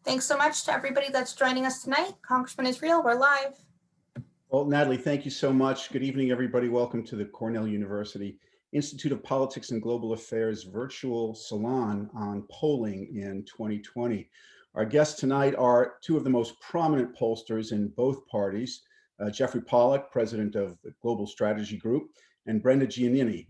Thanks so much to everybody that's joining us tonight. Congressman Israel, we're live. Well, Natalie, thank you so much. Good evening, everybody. Welcome to the Cornell University Institute of Politics and Global Affairs virtual salon on polling in 2020. Our guests tonight are two of the most prominent pollsters in both parties, Jefrey Pollock, president of the Global Strategy Group, and Brenda Gianiny,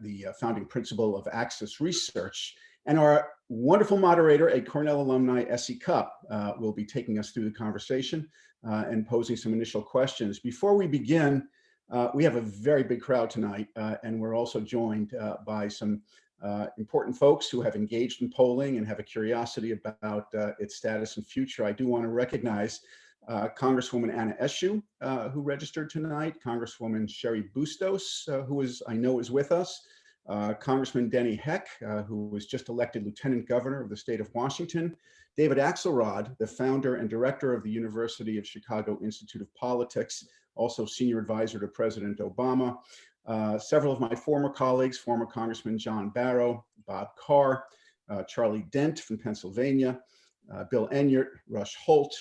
the founding principal of Access Research. And our wonderful moderator, a Cornell alumni, S.E. Cupp, will be taking us through the conversation and posing some initial questions. Before we begin, we have a very big crowd tonight, and we're also joined by some important folks who have engaged in polling and have a curiosity about its status and future. I do want to recognize Congresswoman Anna Eshoo, who registered tonight, Congresswoman Cheri Bustos, who I know is with us, Congressman Denny Heck, who was just elected Lieutenant Governor of the state of Washington, David Axelrod, the founder and director of the University of Chicago Institute of Politics, also senior advisor to President Obama, several of my former colleagues, former Congressman John Barrow, Bob Carr, Charlie Dent from Pennsylvania, Bill Enyart, Rush Holt,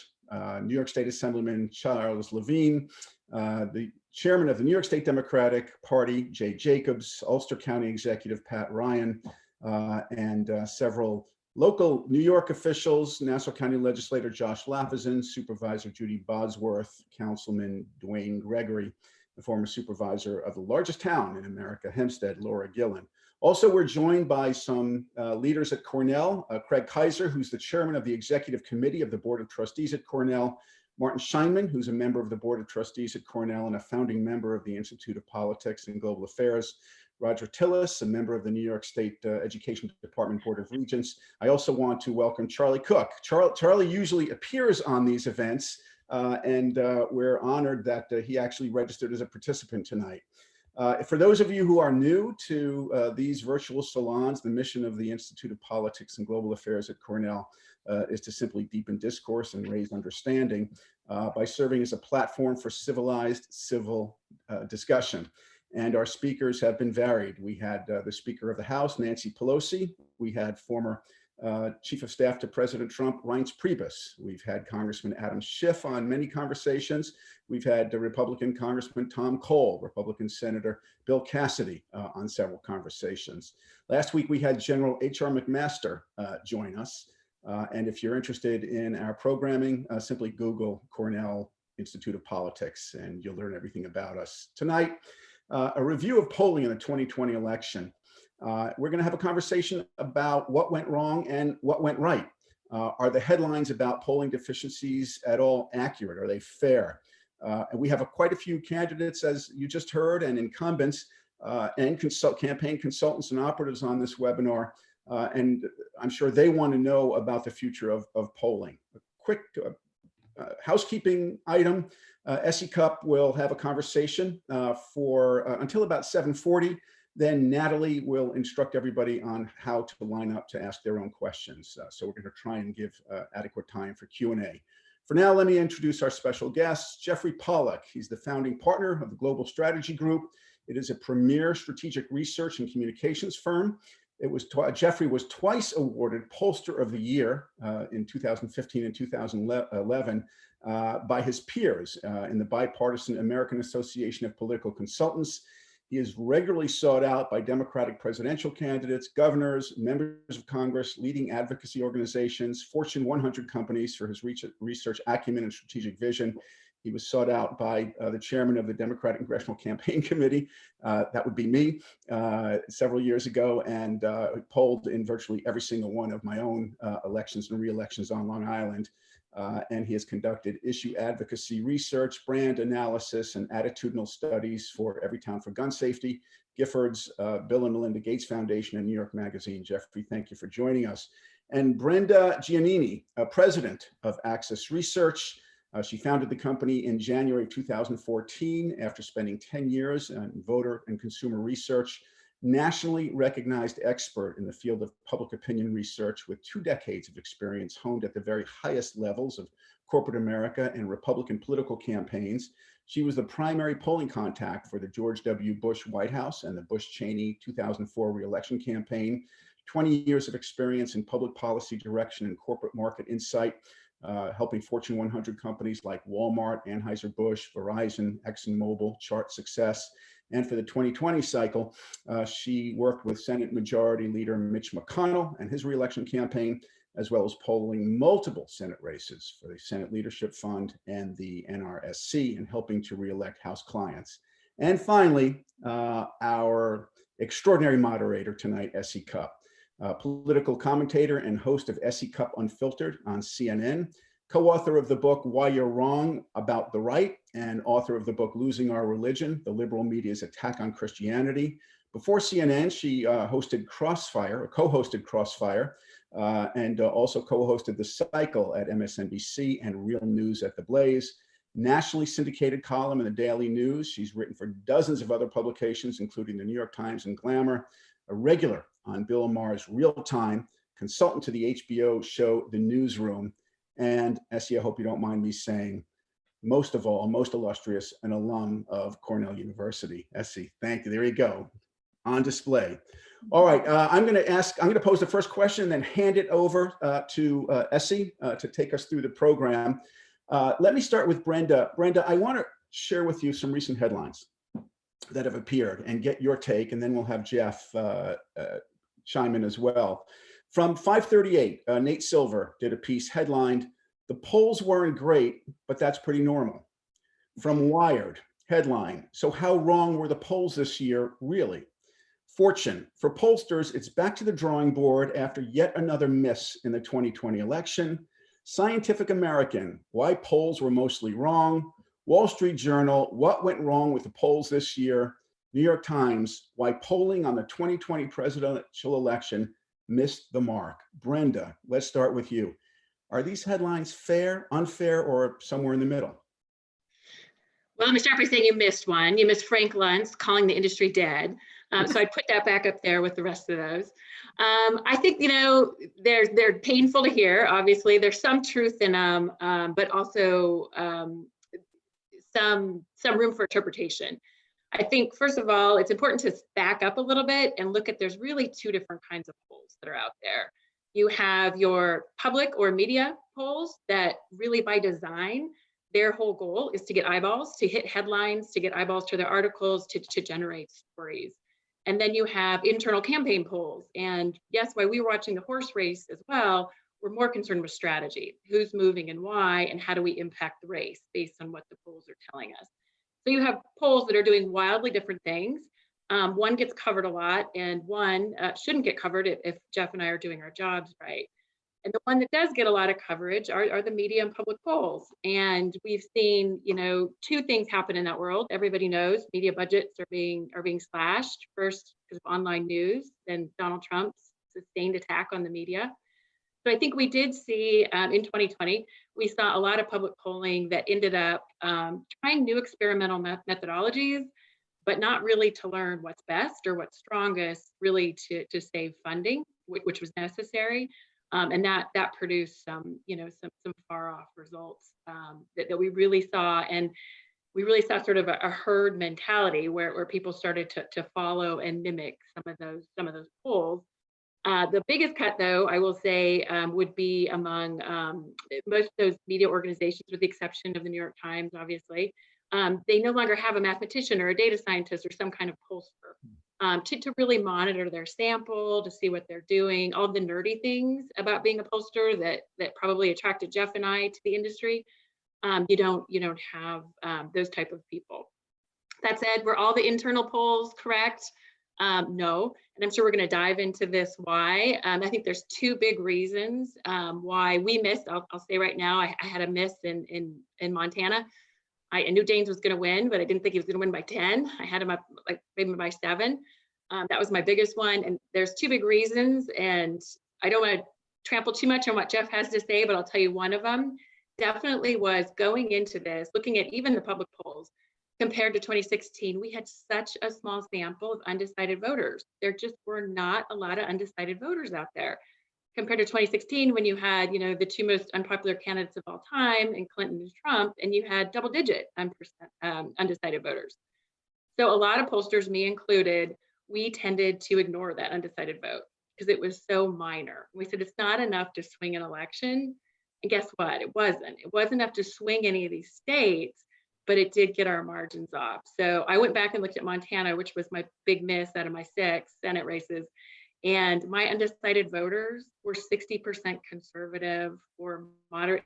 New York State Assemblyman Charles Levine, the chairman of the New York State Democratic Party, Jay Jacobs, Ulster County Executive Pat Ryan, and several local New York officials, Nassau County Legislator Josh Lafazan, Supervisor Judy Bosworth, Councilman Dwayne Gregory, the former supervisor of the largest town in America, Hempstead, Laura Gillen. Also, we're joined by some leaders at Cornell, Craig Kaiser, who's the chairman of the executive committee of the Board of Trustees at Cornell, Martin Scheinman, who's a member of the Board of Trustees at Cornell and a founding member of the Institute of Politics and Global Affairs, Roger Tillis, a member of the New York State Education Department Board of Regents. I also want to welcome Charlie Cook. Charlie usually appears on these events, and we're honored that he actually registered as a participant tonight. For those of you who are new to these virtual salons, the mission of the Institute of Politics and Global Affairs at Cornell is to simply deepen discourse and raise understanding by serving as a platform for civilized civil discussion. And our speakers have been varied. We had the Speaker of the House, Nancy Pelosi. We had former Chief of Staff to President Trump, Reince Priebus. We've had Congressman Adam Schiff on many conversations. We've had Republican Congressman Tom Cole, Republican Senator Bill Cassidy on several conversations. Last week, we had General H.R. McMaster join us. And if you're interested in our programming, simply Google Cornell Institute of Politics and you'll learn everything about us. Tonight, a review of polling in the 2020 election. We're going to have a conversation about what went wrong and what went right. Are the headlines about polling deficiencies at all accurate? Are they fair? And we have quite a few candidates, as you just heard, and incumbents and campaign consultants and operatives on this webinar. And I'm sure they want to know about the future of polling. A quick housekeeping item. S.E. Cupp will have a conversation until about 7:40. Then Natalie will instruct everybody on how to line up to ask their own questions. So we're going to try and give adequate time for Q&A. For now, let me introduce our special guest, Jefrey Pollock. He's the founding partner of the Global Strategy Group. It is a premier strategic research and communications firm. Jefrey was twice awarded Pollster of the Year in 2015 and 2011 by his peers in the bipartisan American Association of Political Consultants. He is regularly sought out by Democratic presidential candidates, governors, members of Congress, leading advocacy organizations, Fortune 100 companies for his research acumen and strategic vision. He was sought out by the chairman of the Democratic Congressional Campaign Committee, that would be me, several years ago, and polled in virtually every single one of my own elections and re-elections on Long Island. And he has conducted issue advocacy research, brand analysis, and attitudinal studies for Everytown for Gun Safety, Giffords, Bill and Melinda Gates Foundation, and New York Magazine. Jeffrey, thank you for joining us. And Brenda Gianiny, president of Access Research. She founded the company in January of 2014 after spending 10 years in voter and consumer research, nationally recognized expert in the field of public opinion research with 2 decades of experience honed at the very highest levels of corporate America and Republican political campaigns. She was the primary polling contact for the George W. Bush White House and the Bush-Cheney 2004 re-election campaign. 20 years of experience in public policy direction and corporate market insight, helping Fortune 100 companies like Walmart, Anheuser-Busch, Verizon, ExxonMobil chart success. And for the 2020 cycle, she worked with Senate Majority Leader Mitch McConnell and his reelection campaign, as well as polling multiple Senate races for the Senate Leadership Fund and the NRSC, and helping to reelect House clients. And finally, our extraordinary moderator tonight, S.E. Cupp, political commentator and host of S.E. Cupp Unfiltered on CNN, co-author of the book Why You're Wrong About the Right, and author of the book Losing Our Religion, The Liberal Media's Attack on Christianity. Before CNN, she hosted Crossfire, or co-hosted Crossfire, and also co-hosted The Cycle at MSNBC and Real News at The Blaze. Nationally syndicated column in the Daily News. She's written for dozens of other publications, including the New York Times and Glamour, a regular on Bill Maher's Real Time, consultant to the HBO show The Newsroom, and Essie, I hope you don't mind me saying, most of all, most illustrious, an alum of Cornell University. Essie, thank you. There you go, on display. All right, I'm going to pose the first question and then hand it over to Essie to take us through the program. Let me start with Brenda. Brenda, I want to share with you some recent headlines that have appeared and get your take, and then we'll have Jeff chime in as well. From 538, Nate Silver did a piece headlined, "The polls weren't great, but that's pretty normal." From Wired, headline, "So how wrong were the polls this year, really?" Fortune, "For pollsters, it's back to the drawing board after yet another miss in the 2020 election." Scientific American, "Why polls were mostly wrong." Wall Street Journal, "What went wrong with the polls this year?" New York Times, "Why polling on the 2020 presidential election missed the mark." Brenda, let's start with you. Are these headlines fair, unfair, or somewhere in the middle? Well, let me start by saying you missed one. You missed Frank Luntz calling the industry dead. So I'd put that back up there with the rest of those. I think, they're painful to hear. Obviously, there's some truth in them, but also some room for interpretation. I think, first of all, it's important to back up a little bit and look at there's really two different kinds of polls that are out there. You have your public or media polls that really by design, their whole goal is to get eyeballs, to hit headlines, to get eyeballs to their articles, to generate stories. And then you have internal campaign polls. And yes, while we were watching the horse race as well, we're more concerned with strategy, who's moving and why, and how do we impact the race based on what the polls are telling us. So you have polls that are doing wildly different things. One gets covered a lot, and one shouldn't get covered if Jeff and I are doing our jobs right. And the one that does get a lot of coverage are the media and public polls. And we've seen, two things happen in that world. Everybody knows media budgets are being slashed. First, because of online news, then Donald Trump's sustained attack on the media. So I think we did see in 2020, we saw a lot of public polling that ended up trying new experimental methodologies, but not really to learn what's best or what's strongest, really to save funding, which was necessary. And that produced some far off results that we really saw. And we really saw sort of a herd mentality where people started to follow and mimic some of those polls. The biggest cut, though, I will say, would be among most of those media organizations, with the exception of the New York Times, obviously. They no longer have a mathematician or a data scientist or some kind of pollster to really monitor their sample, to see what they're doing, all the nerdy things about being a pollster that probably attracted Jeff and I to the industry. You don't have those type of people. That said, were all the internal polls correct? No, and I'm sure we're going to dive into this why. I think there's two big reasons why we missed. I'll say right now, I had a miss in Montana. I knew James was going to win, but I didn't think he was going to win by 10. I had him up maybe by 7. That was my biggest one. And there's two big reasons, and I don't want to trample too much on what Jeff has to say, but I'll tell you one of them definitely was going into this, looking at even the public polls. Compared to 2016, we had such a small sample of undecided voters. There just were not a lot of undecided voters out there. Compared to 2016, when you had, the two most unpopular candidates of all time, in Clinton and Trump, and you had double-digit undecided voters. So a lot of pollsters, me included, we tended to ignore that undecided vote. because it was so minor. We said it's not enough to swing an election. And guess what? It wasn't. It wasn't enough to swing any of these states, but it did get our margins off. So I went back and looked at Montana, which was my big miss out of my 6 Senate races. And my undecided voters were 60% conservative or moderate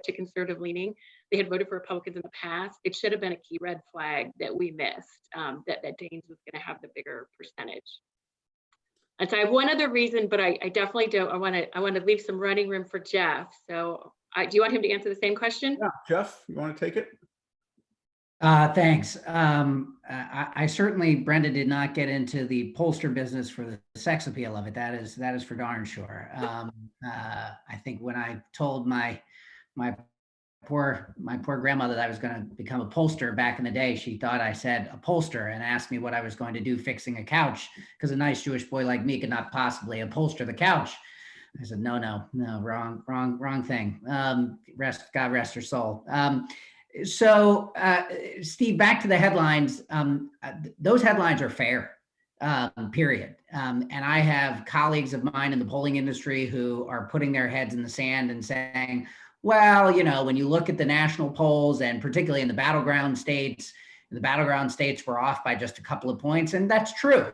to conservative leaning. They had voted for Republicans in the past. It should have been a key red flag that we missed, that Daines was going to have the bigger percentage. And so I have one other reason, but I definitely don't. I want to leave some running room for Jeff. So do you want him to answer the same question? Yeah, Jeff, you want to take it? Thanks. I certainly, Brenda did not get into the pollster business for the sex appeal of it. That is for darn sure. I think when I told my poor grandmother that I was going to become a pollster back in the day, she thought I said upholster and asked me what I was going to do fixing a couch, because a nice Jewish boy like me could not possibly upholster the couch. I said, no, wrong thing. God rest her soul. So, Steve, back to the headlines. Those headlines are fair, period. And I have colleagues of mine in the polling industry who are putting their heads in the sand and saying, well, when you look at the national polls, and particularly in the battleground states were off by just a couple of points. And that's true.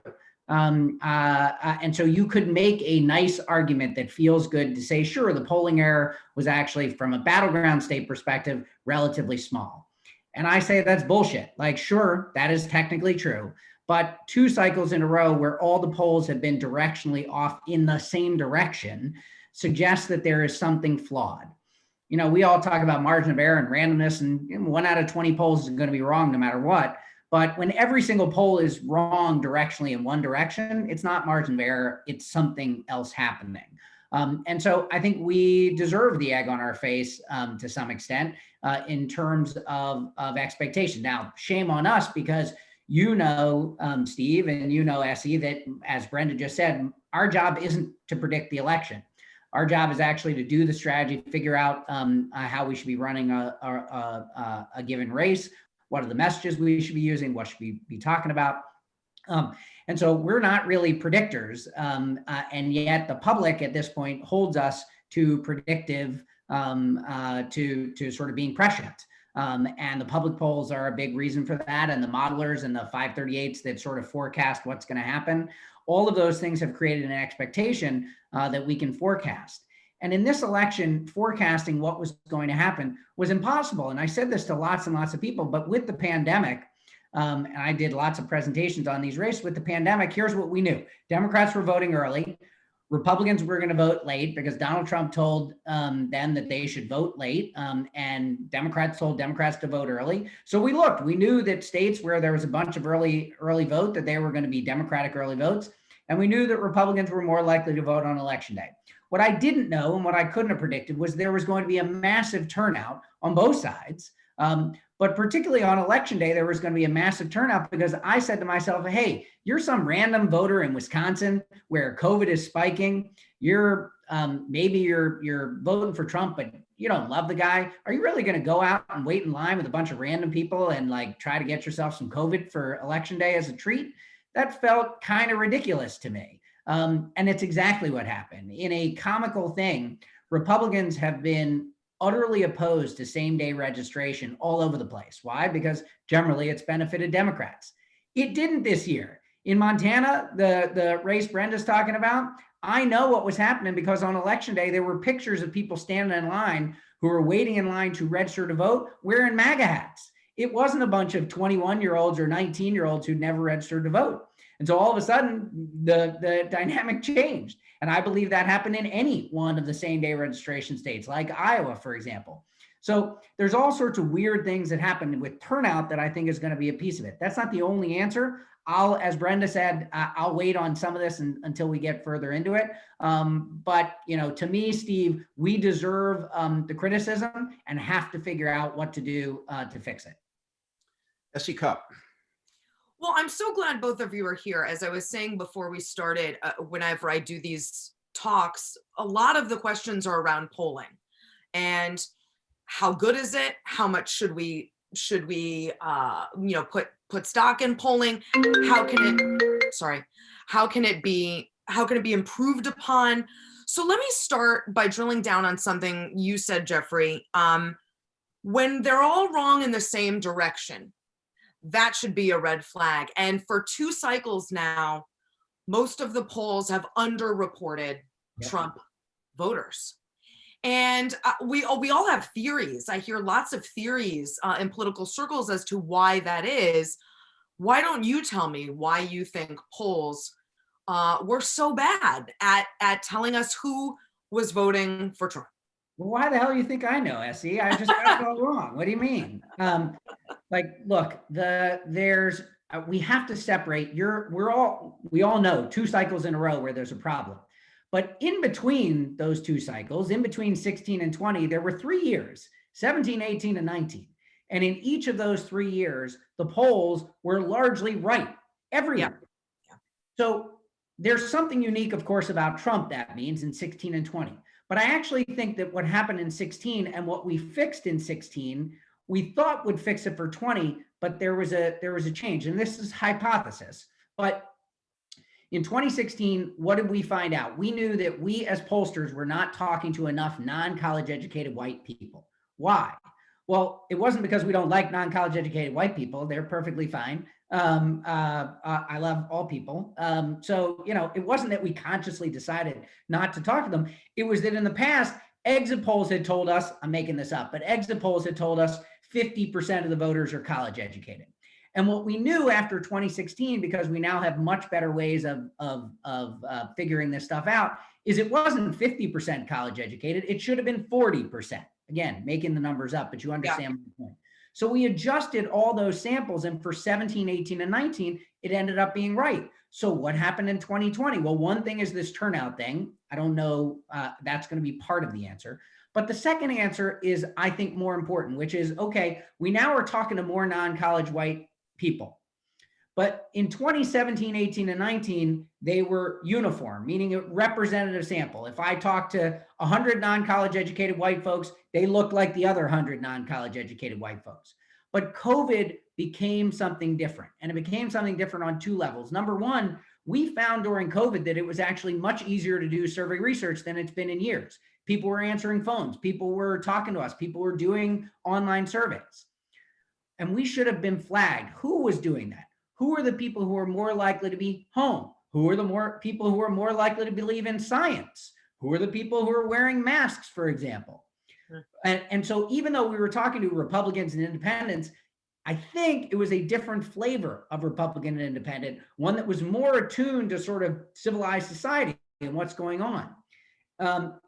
And so you could make a nice argument that feels good to say, sure, the polling error was actually, from a battleground state perspective, relatively small. And I say that's bullshit. Like, sure, that is technically true, but 2 cycles in a row where all the polls have been directionally off in the same direction suggests that there is something flawed. We all talk about margin of error and randomness, and 1 out of 20 polls is going to be wrong no matter what. But when every single poll is wrong directionally in one direction, it's not margin of error, it's something else happening. And so I think we deserve the egg on our face to some extent in terms of expectation. Now, shame on us, because Steve, and Essie, that, as Brenda just said, our job isn't to predict the election. Our job is actually to do the strategy, figure out how we should be running a given race. What are the messages we should be using? What should we be talking about? And so we're not really predictors. And yet the public at this point holds us to predictive, to sort of being prescient. And the public polls are a big reason for that. And the modelers and the 538s that sort of forecast what's going to happen. All of those things have created an expectation that we can forecast. And in this election, forecasting what was going to happen was impossible. And I said this to lots and lots of people, but with the pandemic, and I did lots of presentations on these races, with the pandemic, here's what we knew. Democrats were voting early. Republicans were going to vote late because Donald Trump told them that they should vote late, and Democrats told Democrats to vote early. So we looked. We knew that states where there was a bunch of early vote, that they were going to be Democratic early votes. And we knew that Republicans were more likely to vote on election day. What I didn't know, and what I couldn't have predicted, was there was going to be a massive turnout on both sides. But particularly on election day, there was going to be a massive turnout, because I said to myself, hey, you're some random voter in Wisconsin where COVID is spiking. Maybe you're voting for Trump, but you don't love the guy. Are you really going to go out and wait in line with a bunch of random people and like try to get yourself some COVID for election day as a treat? That felt kind of ridiculous to me. And it's exactly what happened. In a comical thing, Republicans have been utterly opposed to same-day registration all over the place. Why? Because generally it's benefited Democrats. It didn't this year. In Montana, the race Brenda's talking about, I know what was happening, because on election day, there were pictures of people standing in line who were waiting in line to register to vote wearing MAGA hats. It wasn't a bunch of 21-year-olds or 19-year-olds who'd never registered to vote. And so all of a sudden, the dynamic changed. And I believe that happened in any one of the same-day registration states, like Iowa, for example. So there's all sorts of weird things that happen with turnout that I think is going to be a piece of it. That's not the only answer. As Brenda said, I'll wait on some of this until we get further into it. But to me, Steve, we deserve the criticism and have to figure out what to do to fix it. Essie Cupp. Well, I'm so glad both of you are here. As I was saying before we started, whenever I do these talks, a lot of the questions are around polling and how good is it? How much should we put stock in polling? How can it be how can it be improved upon? So let me start by drilling down on something you said, Jeffrey. When they're all wrong in the same direction, that should be a red flag. And for 2 cycles now, most of the polls have underreported Trump voters. And we all have theories. I hear lots of theories in political circles as to why that is. Why don't you tell me why you think polls were so bad at telling us who was voting for Trump? Well, why the hell do you think I know, Essie? I just got it all wrong. What do you mean? Look, we have to separate. We all know 2 cycles in a row where there's a problem. But in between those 2 cycles, in between 16 and 20, there were 3 years, 17, 18, and 19. And in each of those 3 years, the polls were largely right every year. Yeah. So there's something unique, of course, about Trump, that means, in 16 and 20. But I actually think that what happened in 16 and what we fixed in 16, we thought would fix it for 20, but there was a change. And this is hypothesis. But in 2016, what did we find out? We knew that we as pollsters were not talking to enough non-college educated white people. Why? Well, it wasn't because we don't like non-college educated white people. They're perfectly fine. I love all people. So, it wasn't that we consciously decided not to talk to them. It was that in the past, exit polls had told us, I'm making this up, but exit polls had told us 50% of the voters are college educated. And what we knew after 2016, because we now have much better ways of figuring this stuff out, is it wasn't 50% college educated. It should have been 40%. Again, making the numbers up, but you understand my point. So we adjusted all those samples, and for 17, 18, and 19, it ended up being right. So what happened in 2020? Well, one thing is this turnout thing. I don't know, that's going to be part of the answer. But the second answer is, I think, more important, which is, okay, we now are talking to more non-college white people. But in 2017, 18, and 19, they were uniform, meaning a representative sample. If I talked to 100 non-college educated white folks, they looked like the other 100 non-college educated white folks. But COVID became something different, and it became something different on 2 levels. Number one, we found during COVID that it was actually much easier to do survey research than it's been in years. People were answering phones, people were talking to us, people were doing online surveys. And we should have been flagged. Who was doing that? Who are the people who are more likely to be home? Who are the people who are more likely to believe in science? Who are the people who are wearing masks, for example? And so even though we were talking to Republicans and independents, I think it was a different flavor of Republican and independent, one that was more attuned to sort of civilized society and what's going on. So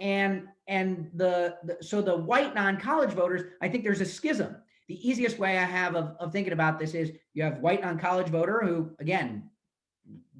the white non-college voters, I think there's a schism. The easiest way I have of thinking about this is you have white non-college voter who, again,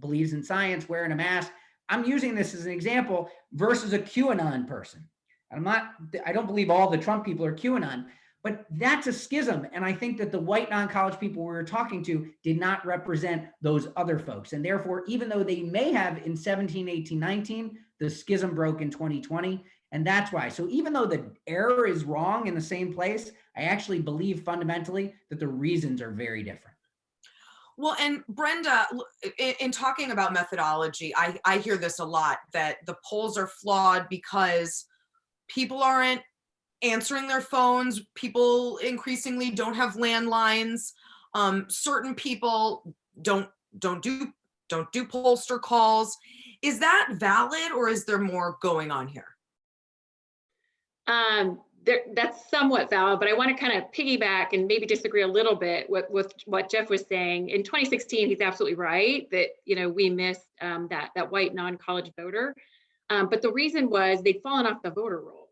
believes in science, wearing a mask. I'm using this as an example versus a QAnon person. I don't believe all the Trump people are QAnon, but that's a schism. And I think that the white non-college people we were talking to did not represent those other folks. And therefore, even though they may have in 17, 18, 19, the schism broke in 2020. And that's why. So even though the error is wrong in the same place, I actually believe fundamentally that the reasons are very different. Well, and Brenda, in talking about methodology, I hear this a lot, that the polls are flawed because people aren't answering their phones. People increasingly don't have landlines. Certain people don't do pollster calls. Is that valid, or is there more going on here? That's somewhat valid, but I want to kind of piggyback and maybe disagree a little bit with what Jeff was saying. In 2016, he's absolutely right that we missed that white non-college voter, but the reason was they'd fallen off the voter rolls.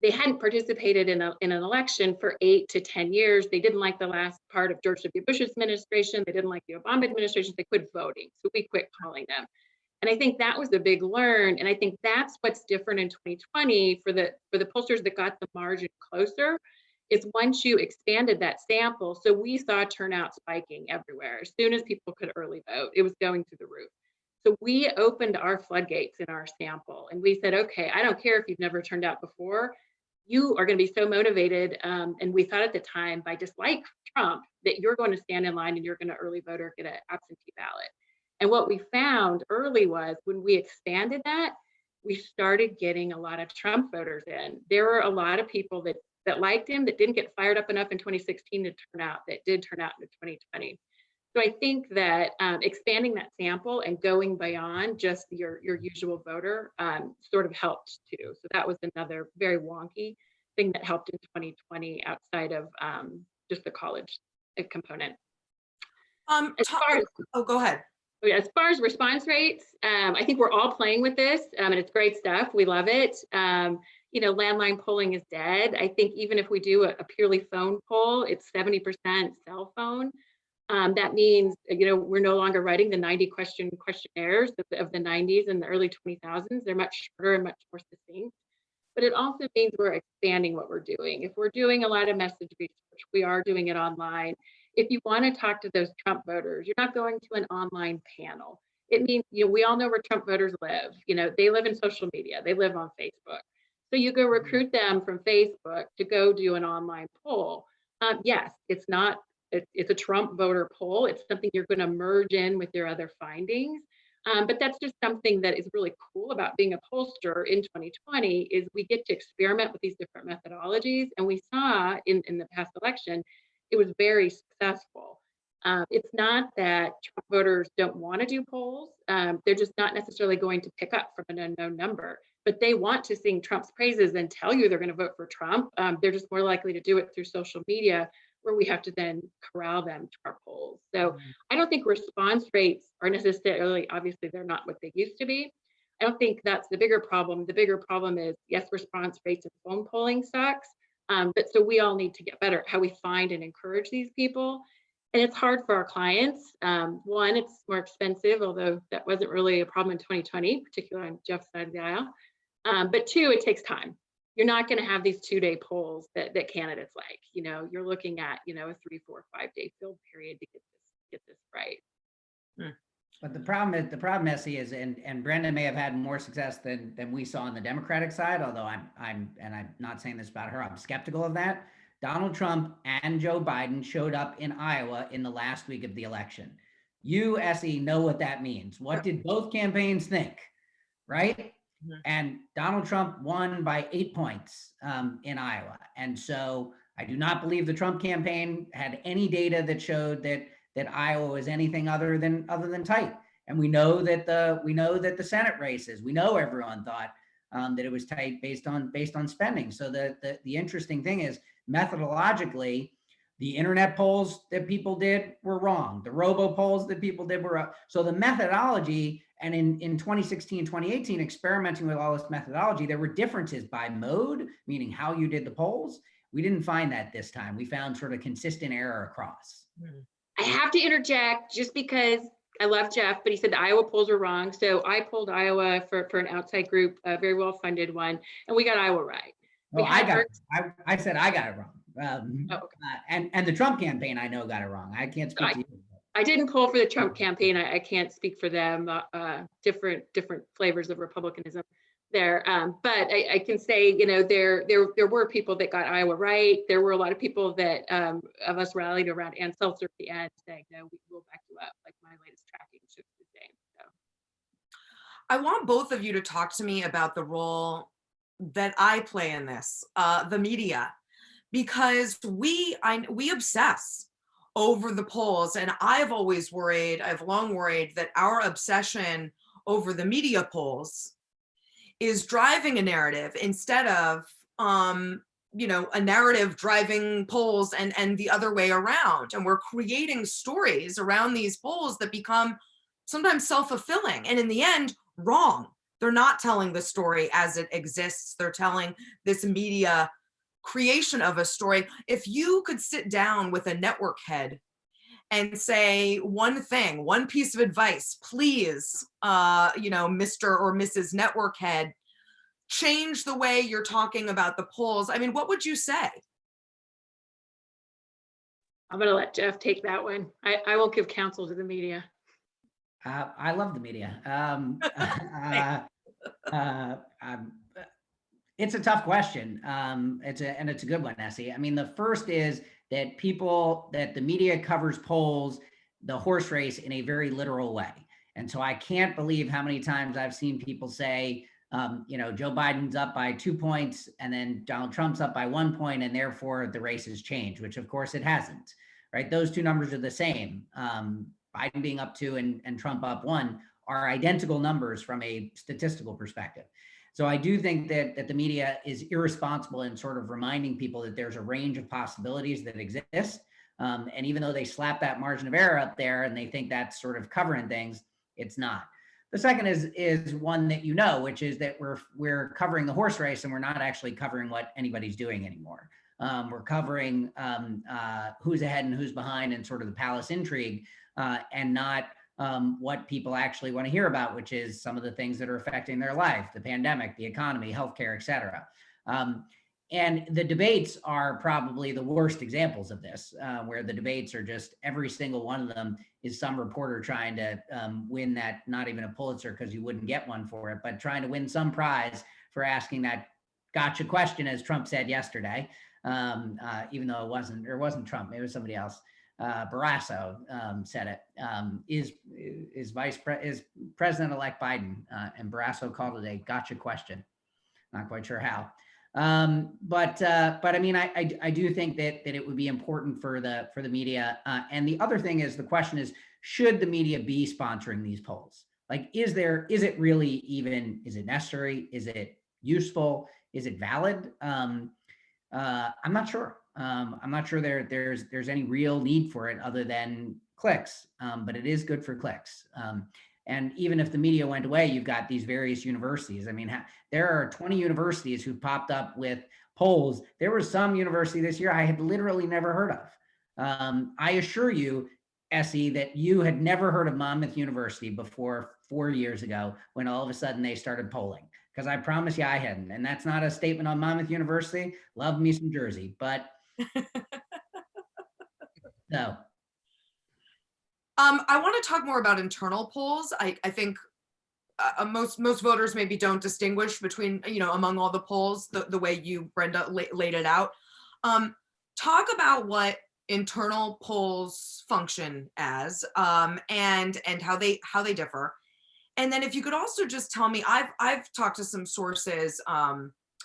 They hadn't participated in an election for 8 to 10 years. They didn't like the last part of George W. Bush's administration. They didn't like the Obama administration. They quit voting, so we quit calling them. And I think that was the big learn. And I think that's what's different in 2020 for the pollsters that got the margin closer, is once you expanded that sample. So we saw turnout spiking everywhere. As soon as people could early vote, it was going through the roof. So we opened our floodgates in our sample, and we said, okay, I don't care if you've never turned out before. You are going to be so motivated. And we thought at the time, by dislike Trump, that you're going to stand in line and you're going to early vote or get an absentee ballot. And what we found early was when we expanded that, we started getting a lot of Trump voters in. There were a lot of people that liked him, that didn't get fired up enough in 2016 to turn out, that did turn out in 2020. So I think that expanding that sample and going beyond just your usual voter sort of helped too. So that was another very wonky thing that helped in 2020 outside of just the college component. Go ahead. As far as response rates, I think we're all playing with this, and it's great stuff. We love it. You know, landline polling is dead. I think even if we do a purely phone poll, it's 70% cell phone. That means, you know, we're no longer writing the 90 questionnaires of the 90s and the early 2000s. They're much shorter and much more succinct. But it also means we're expanding what we're doing. If we're doing a lot of message research, we are doing it online. If you want to talk to those Trump voters, you're not going to an online panel. It means, you know, we all know where Trump voters live. You know, they live in social media. They live on Facebook. So you go recruit them from Facebook to go do an online poll. Yes, it's a Trump voter poll. It's something you're going to merge in with your other findings. But that's just something that is really cool about being a pollster in 2020 is we get to experiment with these different methodologies. And we saw in the past election, it was very successful. It's not that Trump voters don't want to do polls. They're just not necessarily going to pick up from an unknown number, but they want to sing Trump's praises and tell you they're going to vote for Trump. They're just more likely to do it through social media, where we have to then corral them to our polls. So I don't think response rates are necessarily, obviously they're not what they used to be. I don't think that's the bigger problem. The bigger problem is, yes, response rates and phone polling sucks. But so we all need to get better at how we find and encourage these people. And it's hard for our clients. One, it's more expensive, although that wasn't really a problem in 2020, particularly on Jeff's side of the aisle. But two, it takes time. You're not going to have these 2-day polls that candidates like. You know, you're looking at, you know, a 3, 4, 5-day field period to get this right. But the problem, Essie, is, and Brenda may have had more success than we saw on the Democratic side, although I'm not saying this about her, I'm skeptical of that. Donald Trump and Joe Biden showed up in Iowa in the last week of the election. You, Essie, know what that means. What did both campaigns think, right? And Donald Trump won by 8 points in Iowa. And so I do not believe the Trump campaign had any data that showed that Iowa was anything other than tight. And we know that the Senate races, we know everyone thought that it was tight based on spending. So the interesting thing is, methodologically, the internet polls that people did were wrong. The robo polls that people did were so the methodology. And in 2016, 2018, experimenting with all this methodology, there were differences by mode, meaning how you did the polls. We didn't find that this time. We found sort of consistent error across. I have to interject just because I love Jeff, but he said the Iowa polls are wrong. So I polled Iowa for an outside group, a very well-funded one, and we got Iowa right. I said I got it wrong. And the Trump campaign, I know, got it wrong. I can't speak to you. I didn't poll for the Trump campaign. I can't speak for them. Different flavors of Republicanism there. But I can say, you know, there were people that got Iowa right. There were a lot of people that of us rallied around Ann Seltzer at the end, saying, no, we will back you up. Like my latest tracking shows the same. So I want both of you to talk to me about the role that I play in this, the media, because we obsess over the polls. And I've long worried that our obsession over the media polls is driving a narrative instead of, you know, a narrative driving polls and the other way around. And we're creating stories around these polls that become sometimes self-fulfilling and in the end, wrong. They're not telling the story as it exists. They're telling this media creation of a story. If you could sit down with a network head and say one piece of advice, please, you know, Mr. or Mrs. Network head, change the way you're talking about the polls. I mean, what would you say? I'm going to let Jeff take that one. I won't give counsel to the media. I love the media. It's a tough question. It's a good one, Essie. I mean, the first is that the media covers polls, the horse race, in a very literal way. And so I can't believe how many times I've seen people say, Joe Biden's up by 2 points and then Donald Trump's up by 1 point, and therefore the race has changed, which of course it hasn't, right? Those two numbers are the same. Biden being up 2 and Trump up 1 are identical numbers from a statistical perspective. So I do think that the media is irresponsible in sort of reminding people that there's a range of possibilities that exist. And even though they slap that margin of error up there and they think that's sort of covering things, it's not. The second is one that which is that we're covering the horse race and we're not actually covering what anybody's doing anymore. We're covering who's ahead and who's behind and sort of the palace intrigue, and not what people actually want to hear about, which is some of the things that are affecting their life, the pandemic, the economy, healthcare, et cetera. And the debates are probably the worst examples of this, where the debates are just every single one of them is some reporter trying to win that, not even a Pulitzer because you wouldn't get one for it, but trying to win some prize for asking that gotcha question, as Trump said yesterday, even though it wasn't Trump, it was somebody else. Barrasso said it, is President-elect Biden, and Barrasso called it a gotcha question. Not quite sure how. But I mean, I do think that it would be important for the media. And the other thing is, the question is, should the media be sponsoring these polls? Like, is it really even, is it necessary? Is it useful? Is it valid? I'm not sure. I'm not sure there's any real need for it other than clicks, but it is good for clicks. And even if the media went away, you've got these various universities. I mean, there are 20 universities who've popped up with polls. There was some university this year I had literally never heard of. I assure you, Essie, that you had never heard of Monmouth University before 4 years ago when all of a sudden they started polling. Because I promise you I hadn't. And that's not a statement on Monmouth University. Love me some Jersey, but no. I want to talk more about internal polls. I think most voters maybe don't distinguish between, among all the polls, the way you, Brenda, laid it out. Talk about what internal polls function as, and how they differ. And then if you could also just tell me, I've talked to some sources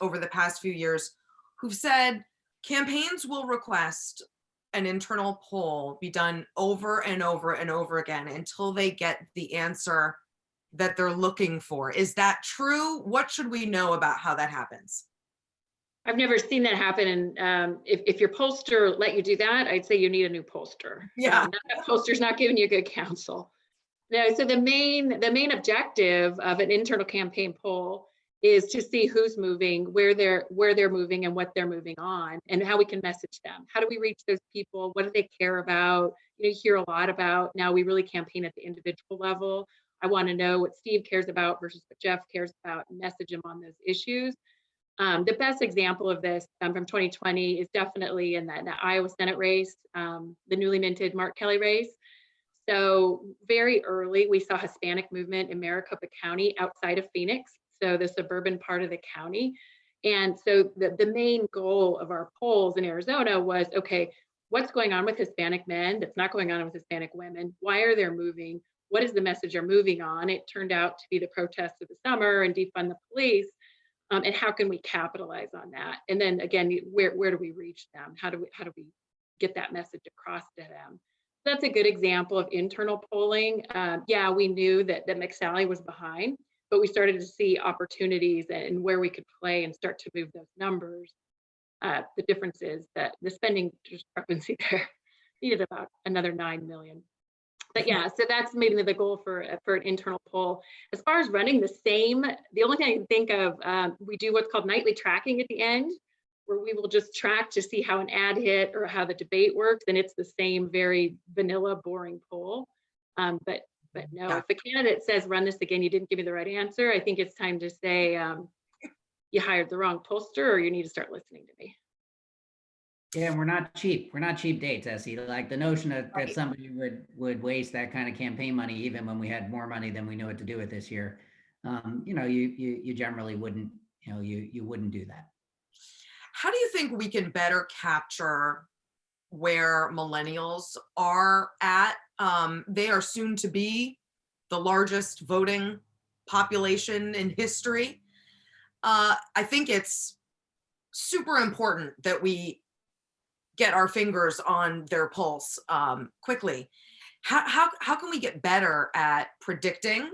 over the past few years who've said campaigns will request an internal poll be done over and over and over again until they get the answer that they're looking for. Is that true? What should we know about how that happens? I've never seen that happen. And if your pollster let you do that, I'd say you need a new pollster. Yeah. That pollster's not giving you good counsel. No, so the main objective of an internal campaign poll is to see who's moving, where they're moving, and what they're moving on, and how we can message them. How do we reach those people? What do they care about? You hear a lot about, now we really campaign at the individual level. I want to know what Steve cares about versus what Jeff cares about, and message them on those issues. The best example of this from 2020 is definitely in that Iowa Senate race, the newly minted Mark Kelly race. So very early, we saw Hispanic movement in Maricopa County outside of Phoenix, so the suburban part of the county. And so the main goal of our polls in Arizona was, okay, what's going on with Hispanic men that's not going on with Hispanic women? Why are they moving? What is the message they're moving on? It turned out to be the protests of the summer and defund the police. And how can we capitalize on that? And then again, where do we reach them? How do we get that message across to them? That's a good example of internal polling. Yeah, we knew that McSally was behind, but we started to see opportunities and where we could play and start to move those numbers. The difference is that the spending discrepancy there needed about another 9 million. But yeah, so that's maybe the goal for an internal poll. As far as running the only thing I can think of, we do what's called nightly tracking at the end, where we will just track to see how an ad hit or how the debate works, and it's the same very vanilla, boring poll. But no, if a candidate says, run this again, you didn't give me the right answer, I think it's time to say, you hired the wrong pollster, or you need to start listening to me. Yeah, and we're not cheap. We're not cheap dates, Essie. Like the notion that somebody would waste that kind of campaign money, even when we had more money than we knew what to do with this year, you generally wouldn't, you wouldn't do that. How do you think we can better capture where millennials are at? They are soon to be the largest voting population in history. I think it's super important that we get our fingers on their pulse quickly. How can we get better at predicting,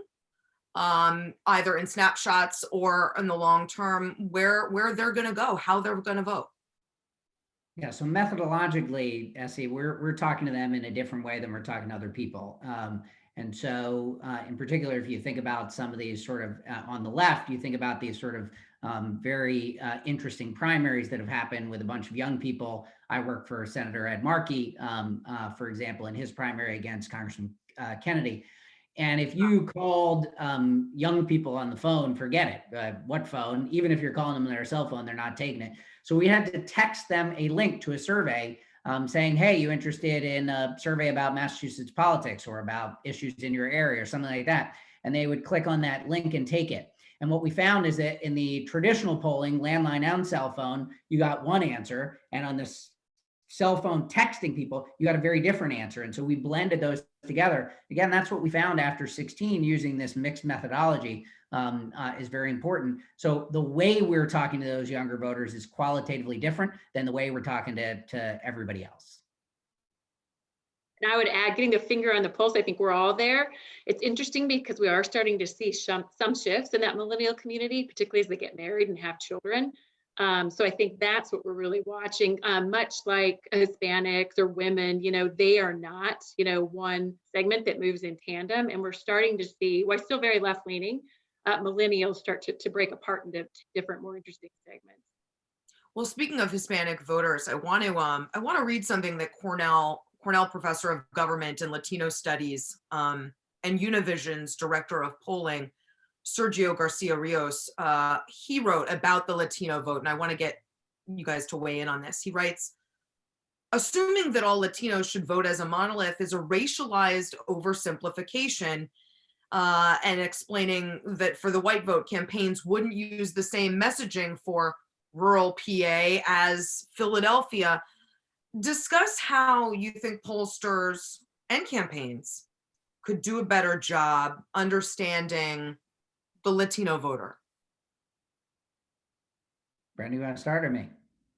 either in snapshots or in the long term, where they're going to go, how they're going to vote? Yeah, so methodologically, Essie, we're talking to them in a different way than we're talking to other people. And so in particular, if you think about some of these sort of on the left, you think about these sort of very interesting primaries that have happened with a bunch of young people. I work for Senator Ed Markey, for example, in his primary against Congressman Kennedy. And if you called young people on the phone, forget it. What phone? Even if you're calling them on their cell phone, they're not taking it. So we had to text them a link to a survey saying, hey, you interested in a survey about Massachusetts politics or about issues in your area or something like that? And they would click on that link and take it. And what we found is that in the traditional polling, landline and cell phone, you got one answer. And on this cell phone texting people, you got a very different answer. And so we blended those together. Again, that's what we found after 16 using this mixed methodology is very important. So the way we're talking to those younger voters is qualitatively different than the way we're talking to everybody else. And I would add, getting a finger on the pulse, I think we're all there. It's interesting because we are starting to see some shifts in that millennial community, particularly as they get married and have children. So I think that's what we're really watching, much like Hispanics or women, they are not, one segment that moves in tandem. And we're starting to see, while still very left leaning, millennials start to break apart into different, more interesting segments. Well, speaking of Hispanic voters, I want to read something that Cornell professor of government and Latino studies and Univision's director of polling, Sergio Garcia Rios, he wrote about the Latino vote, and I want to get you guys to weigh in on this. He writes, assuming that all Latinos should vote as a monolith is a racialized oversimplification, and explaining that for the white vote, campaigns wouldn't use the same messaging for rural PA as Philadelphia. Discuss how you think pollsters and campaigns could do a better job understanding the Latino voter. Brenda, you want to start or me?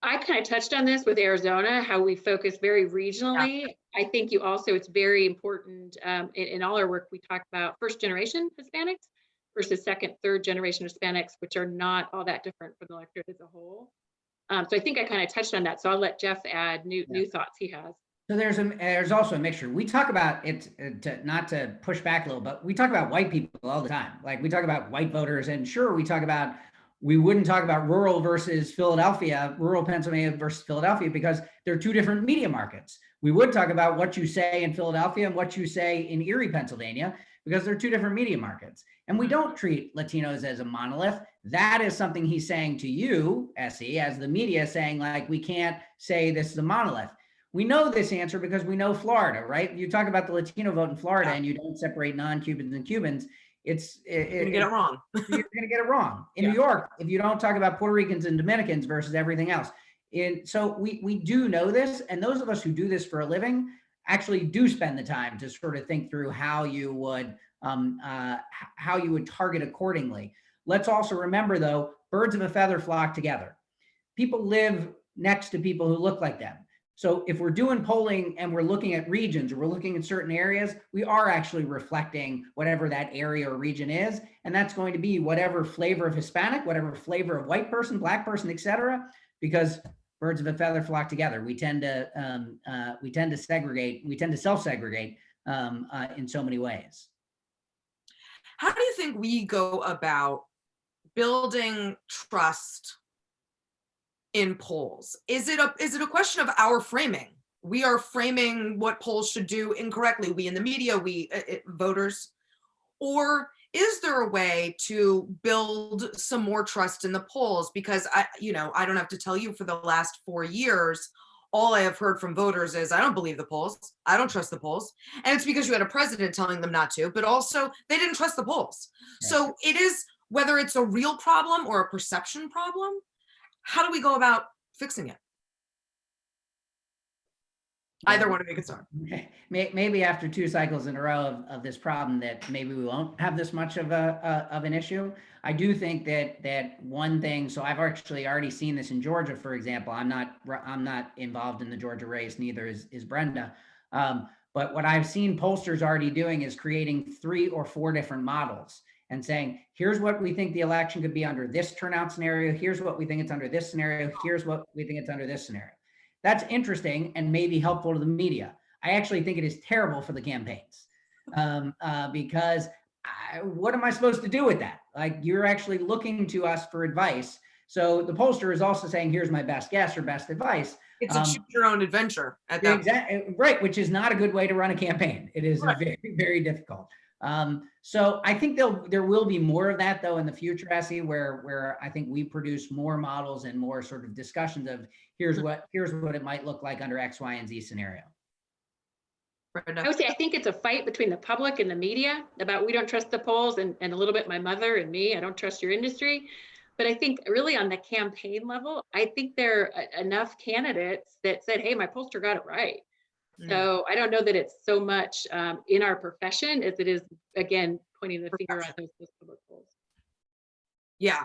I kind of touched on this with Arizona, how we focus very regionally. Yeah. I think it's very important in all our work, we talk about first generation Hispanics versus second, third generation Hispanics, which are not all that different for the electorate as a whole. So I think I kind of touched on that. So I'll let Jeff add new thoughts he has. So there's also a mixture. We talk about it, not to push back a little, but we talk about white people all the time. Like we talk about white voters, and sure, we wouldn't talk about rural versus Philadelphia, rural Pennsylvania versus Philadelphia, because they're two different media markets. We would talk about what you say in Philadelphia and what you say in Erie, Pennsylvania, because they're two different media markets. And we don't treat Latinos as a monolith. That is something he's saying to you, Essie, as the media, saying like, we can't say this is a monolith. We know this answer because we know Florida, right? You talk about the Latino vote in Florida and you don't separate non-Cubans and Cubans. You're going to get it wrong. You're going to get it wrong. In New York, if you don't talk about Puerto Ricans and Dominicans versus everything else. So we do know this. And those of us who do this for a living actually do spend the time to sort of think through how you would target accordingly. Let's also remember, though, birds of a feather flock together. People live next to people who look like them. So if we're doing polling and we're looking at regions or we're looking at certain areas, we are actually reflecting whatever that area or region is. And that's going to be whatever flavor of Hispanic, whatever flavor of white person, black person, et cetera, because birds of a feather flock together. We tend to segregate, we tend to self-segregate in so many ways. How do you think we go about building trust in polls? Is it a question of our framing? We are framing what polls should do incorrectly, we in the media, we voters, or is there a way to build some more trust in the polls? Because I don't have to tell you, for the last 4 years, all I have heard from voters is, I don't believe the polls, I don't trust the polls. And it's because you had a president telling them not to, but also they didn't trust the polls. Right. So it is, whether it's a real problem or a perception problem, how do we go about fixing it? Either one of you can start. Maybe after 2 cycles in a row of this problem that maybe we won't have this much of an issue. I do think that one thing, so I've actually already seen this in Georgia, for example. I'm not involved in the Georgia race, neither is Brenda. But what I've seen pollsters already doing is creating 3 or 4 different models and saying, here's what we think the election could be under this turnout scenario. Here's what we think it's under this scenario. Here's what we think it's under this scenario. That's interesting and maybe helpful to the media. I actually think it is terrible for the campaigns because what am I supposed to do with that? Like, you're actually looking to us for advice. So the pollster is also saying, here's my best guess or best advice. It's a choose your own adventure at that Exactly right, which is not a good way to run a campaign. It is very, very difficult. So I think there will be more of that though in the future, Essie, where I think we produce more models and more sort of discussions of here's what it might look like under X, Y, and Z scenario. I would say I think it's a fight between the public and the media about we don't trust the polls and a little bit my mother and me, I don't trust your industry. But I think really on the campaign level, I think there are enough candidates that said, hey, my pollster got it right. So I don't know that it's so much in our profession as it is, again, pointing the finger at those public polls. Yeah.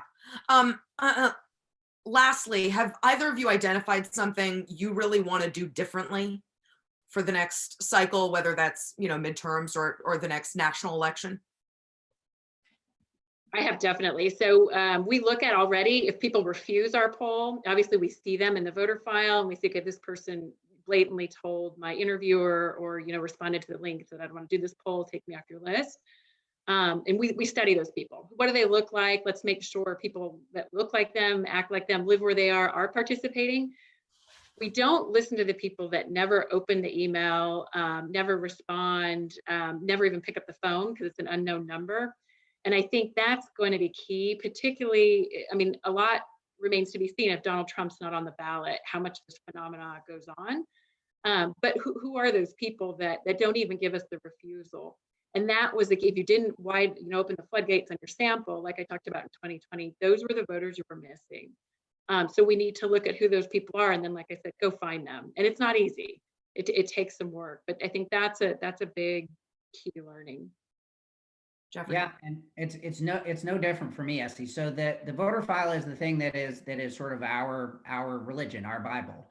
Lastly, have either of you identified something you really want to do differently for the next cycle, whether that's, midterms or the next national election? I have definitely. So we look at already if people refuse our poll, obviously we see them in the voter file and we think, okay, this person blatantly told my interviewer or responded to the link that I don't want to do this poll, take me off your list. And we study those people. What do they look like? Let's make sure people that look like them, act like them, live where they are participating. We don't listen to the people that never open the email, never respond, never even pick up the phone because it's an unknown number. And I think that's going to be key, particularly, a lot remains to be seen if Donald Trump's not on the ballot, how much this phenomena goes on. But who are those people that don't even give us the refusal? And that was if you didn't open the floodgates on your sample, like I talked about in 2020, those were the voters you were missing. So we need to look at who those people are, and then, like I said, go find them. And it's not easy. It takes some work, but I think that's a big key learning. Jeffrey? Yeah, and it's no different for me, Esty. So the voter file is the thing that is sort of our religion, our Bible.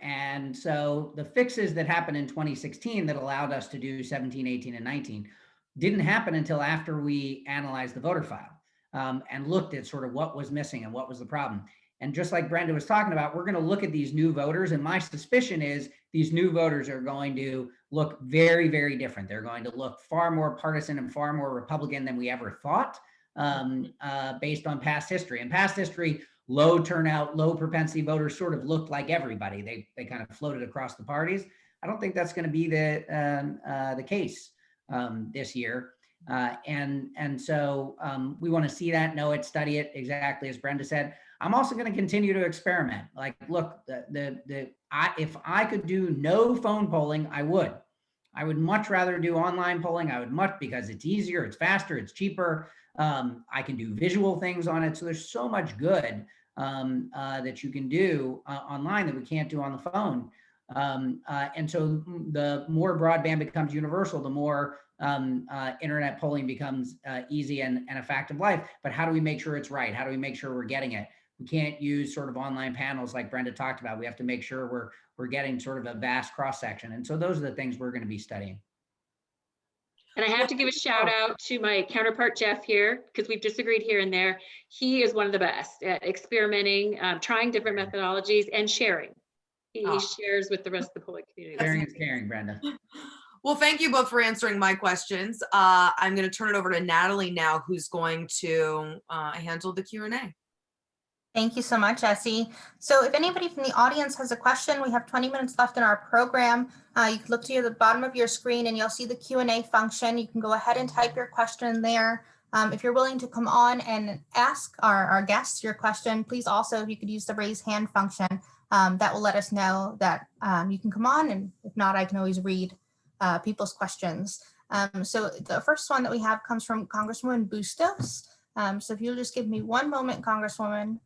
And so the fixes that happened in 2016 that allowed us to do 17, 18, and 19 didn't happen until after we analyzed the voter file and looked at sort of what was missing and what was the problem. And just like Brenda was talking about, we're going to look at these new voters. And my suspicion is these new voters are going to look very, very different. They're going to look far more partisan and far more Republican than we ever thought based on past history. And past history, low turnout, low propensity voters sort of looked like everybody. They kind of floated across the parties. I don't think that's going to be the case this year. And so we want to see that, know it, study it, exactly as Brenda said. I'm also going to continue to experiment. Like, look, if I could do no phone polling, I would. I would much rather do online polling. Because it's easier, it's faster, it's cheaper. I can do visual things on it. So there's so much good that you can do online that we can't do on the phone. And so the more broadband becomes universal, the more internet polling becomes easy and a fact of life. But how do we make sure it's right? How do we make sure we're getting it? We can't use sort of online panels like Brenda talked about. We have to make sure we're getting sort of a vast cross section. And so those are the things we're going to be studying. And I have to give a shout out to my counterpart, Jeff, here, because we've disagreed here and there. He is one of the best at experimenting, trying different methodologies and sharing. He shares with the rest of the polling community. Sharing is caring, Brenda. Well, thank you both for answering my questions. I'm going to turn it over to Natalie now, who's going to handle the Q&A. Thank you so much, Essie. So if anybody from the audience has a question, we have 20 minutes left in our program. You can look to the bottom of your screen and you'll see the Q&A function. You can go ahead and type your question there. If you're willing to come on and ask our guests your question, please also, if you could use the raise hand function, that will let us know that you can come on. And if not, I can always read people's questions. So the first one that we have comes from Congresswoman Bustos. So if you'll just give me one moment, Congresswoman.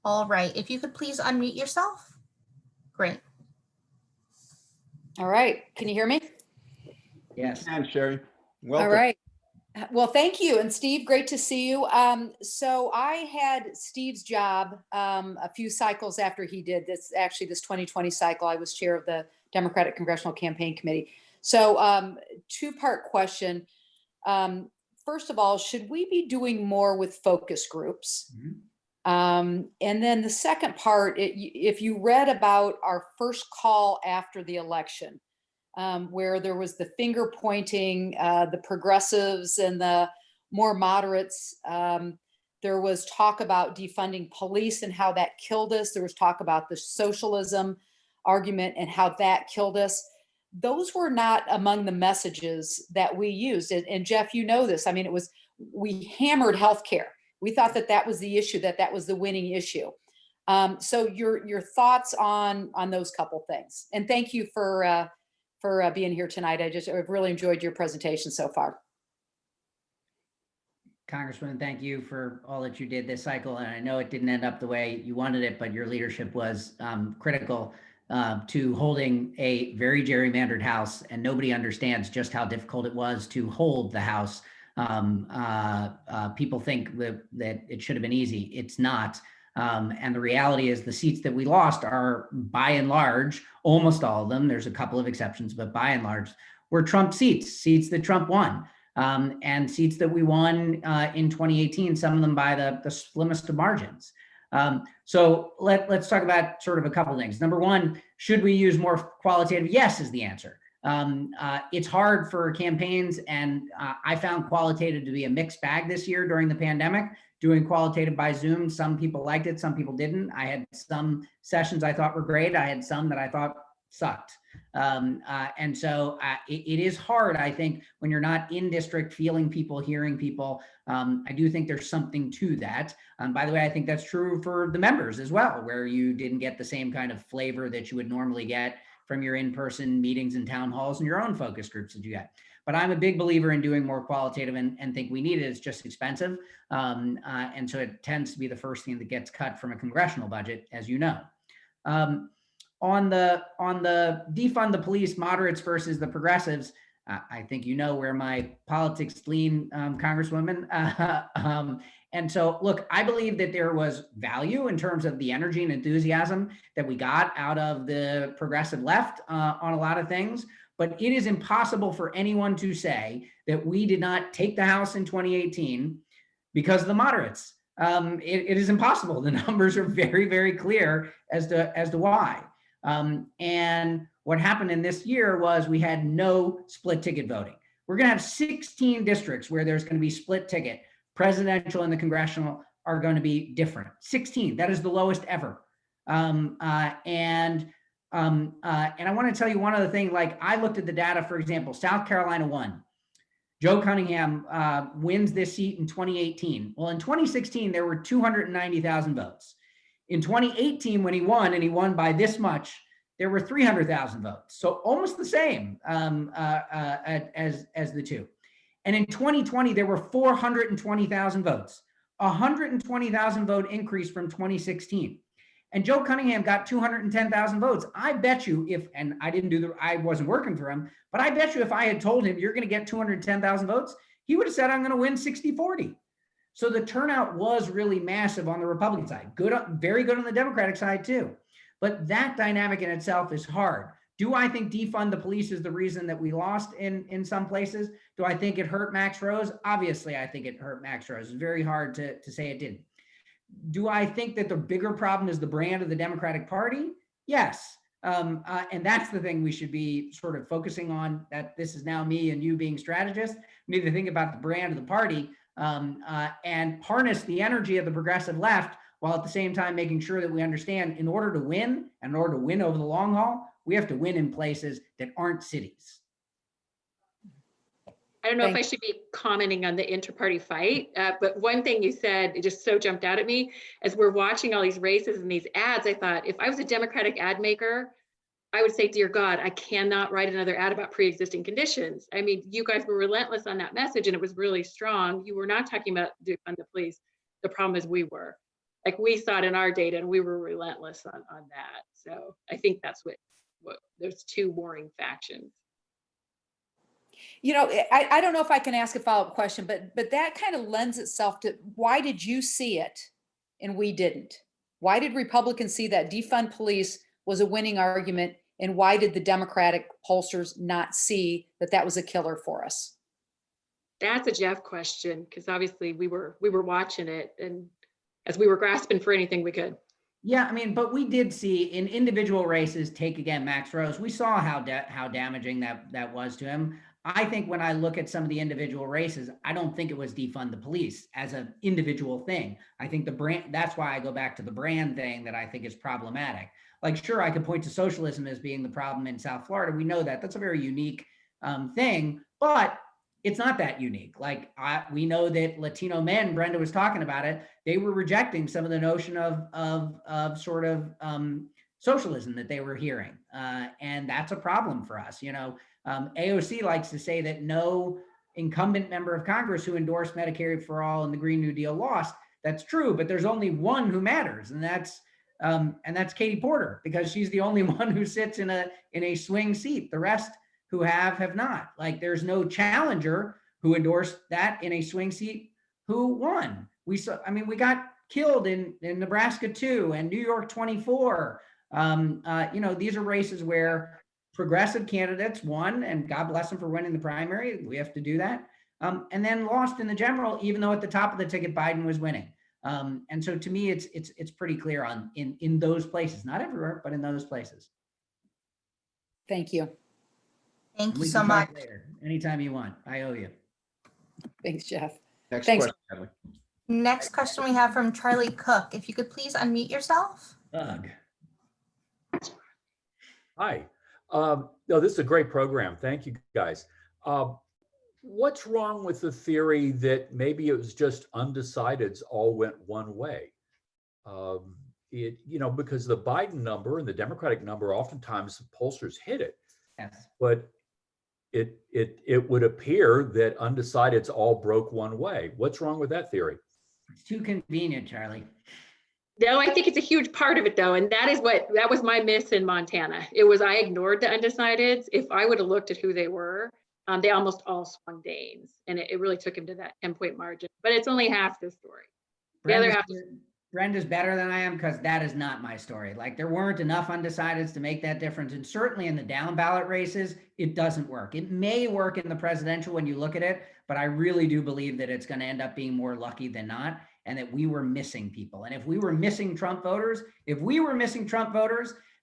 All right, if you could please unmute yourself. Great. All right. Can you hear me? Yes. And Sherry, All welcome. right. Well, thank you. And Steve, great to see you. So I had Steve's job a few cycles after he did this, actually this 2020 cycle. I was chair of the Democratic Congressional Campaign Committee. So two-part question. First of all, should we be doing more with focus groups? And then the second part, if you read about our first call after the election, where there was the finger pointing, the progressives and the more moderates, there was talk about defunding police and how that killed us. There was talk about the socialism argument and how that killed us. Those were not among the messages that we used. And Jeff, you know this. I mean, we hammered healthcare. We thought that that was the issue, that was the winning issue. So your thoughts on those couple things. And thank you for being here tonight. I've really enjoyed your presentation so far. Congresswoman, thank you for all that you did this cycle. And I know it didn't end up the way you wanted it, but your leadership was critical to holding a very gerrymandered House. And nobody understands just how difficult it was to hold the House. People think that it should have been easy. It's not. And the reality is the seats that we lost are by and large, almost all of them, there's a couple of exceptions, but by and large were Trump seats that Trump won. And seats that we won in 2018, some of them by the slimmest of margins. So let's talk about sort of a couple things. Number one, should we use more qualitative? Yes, is the answer. It's hard for campaigns, and I found qualitative to be a mixed bag this year during the pandemic, doing qualitative by Zoom. Some people liked it, some people didn't. I had some sessions I thought were great. I had some that I thought sucked. And so it is hard, I think, when you're not in district, feeling people, hearing people. I do think there's something to that. By the way, I think that's true for the members as well, where you didn't get the same kind of flavor that you would normally get from your in-person meetings and town halls and your own focus groups that you get. But I'm a big believer in doing more qualitative and think we need it. It's just expensive. And so it tends to be the first thing that gets cut from a congressional budget, as you know. On the defund the police, moderates versus the progressives, I think you know where my politics lean, Congresswoman. And so, look, I believe that there was value in terms of the energy and enthusiasm that we got out of the progressive left on a lot of things. But it is impossible for anyone to say that we did not take the House in 2018 because of the moderates. It is impossible. The numbers are very, very clear as to why. And what happened in this year was we had no split ticket voting. We're going to have 16 districts where there's going to be split ticket. Presidential and the congressional are going to be different. 16, that is the lowest ever. And I want to tell you one other thing. Like, I looked at the data, for example, South Carolina won. Joe Cunningham wins this seat in 2018. Well, in 2016, there were 290,000 votes. In 2018, when he won, and he won by this much, there were 300,000 votes. So almost the same as the two. And in 2020, there were 420,000 votes, 120,000 vote increase from 2016. And Joe Cunningham got 210,000 votes. I bet you and I wasn't working for him, but I bet you if I had told him you're going to get 210,000 votes, he would have said, I'm going to win 60-40. So the turnout was really massive on the Republican side. Good, very good on the Democratic side too. But that dynamic in itself is hard. Do I think defund the police is the reason that we lost in some places? Do I think it hurt Max Rose? Obviously, I think it hurt Max Rose. It's very hard to say it didn't. Do I think that the bigger problem is the brand of the Democratic Party? Yes. And that's the thing we should be sort of focusing on, that this is now me and you being strategists. We need to think about the brand of the party and harness the energy of the progressive left, while at the same time making sure that we understand in order to win, and in order to win over the long haul, we have to win in places that aren't cities. I don't know if I should be commenting on the inter-party fight, but one thing you said, it just so jumped out at me. As we're watching all these races and these ads, I thought, if I was a Democratic ad maker, I would say, dear God, I cannot write another ad about pre-existing conditions. I mean, you guys were relentless on that message, and it was really strong. You were not talking about defund the police. The problem is we were. Like we saw it in our data and we were relentless on that. So I think that's what there's two warring factions. You know, I don't know if I can ask a follow-up question, but that kind of lends itself to, why did you see it and we didn't? Why did Republicans see that defund police was a winning argument, and why did the Democratic pollsters not see that that was a killer for us? That's a Jeff question, because obviously we were watching it, and as we were grasping for anything we could. Yeah, I mean, but we did see in individual races, take again Max Rose, we saw how damaging that was to him. I think when I look at some of the individual races, I don't think it was defund the police as an individual thing. I think the brand, that's why I go back to the brand thing that I think is problematic. Like, sure, I could point to socialism as being the problem in South Florida. We know that. That's a very unique thing, but it's not that unique. Like, we know that Latino men, Brenda was talking about it, they were rejecting some of the notion of sort of socialism that they were hearing. And that's a problem for us. You know, AOC likes to say that no incumbent member of Congress who endorsed Medicare for All and the Green New Deal lost. That's true, but there's only one who matters, and that's Katie Porter, because she's the only one who sits in a swing seat. The rest who have not. Like, there's no challenger who endorsed that in a swing seat who won. We got killed in Nebraska 2 and New York 24. You know, these are races where progressive candidates won, and God bless them for winning the primary. We have to do that. And then lost in the general, even though at the top of the ticket, Biden was winning. And so to me, it's pretty clear in those places, not everywhere, but in those places. Thank you. Thank you We so can talk much. later, anytime you want. I owe you. Thanks, Jeff. Next Thanks. question, Natalie. Next question we have from Charlie Cook. If you could please unmute yourself. Ugh. Hi. No, this is a great program. Thank you, guys. What's wrong with the theory that maybe it was just undecideds all went one way? Because the Biden number and the Democratic number, oftentimes the pollsters hit it. Yes. But it would appear that undecideds all broke one way. What's wrong with that theory? It's too convenient, Charlie. No, I think it's a huge part of it though. And that was my miss in Montana. I ignored the undecideds. If I would have looked at who they were, they almost all swung Danes, and it really took him to that 10-point margin, but it's only half the story. The other half. Brenda's better than I am, because that is not my story. Like, there weren't enough undecideds to make that difference. And certainly in the down ballot races, it doesn't work. It may work in the presidential when you look at it, but I really do believe that it's going to end up being more lucky than not, and that we were missing people. And if we were missing Trump voters,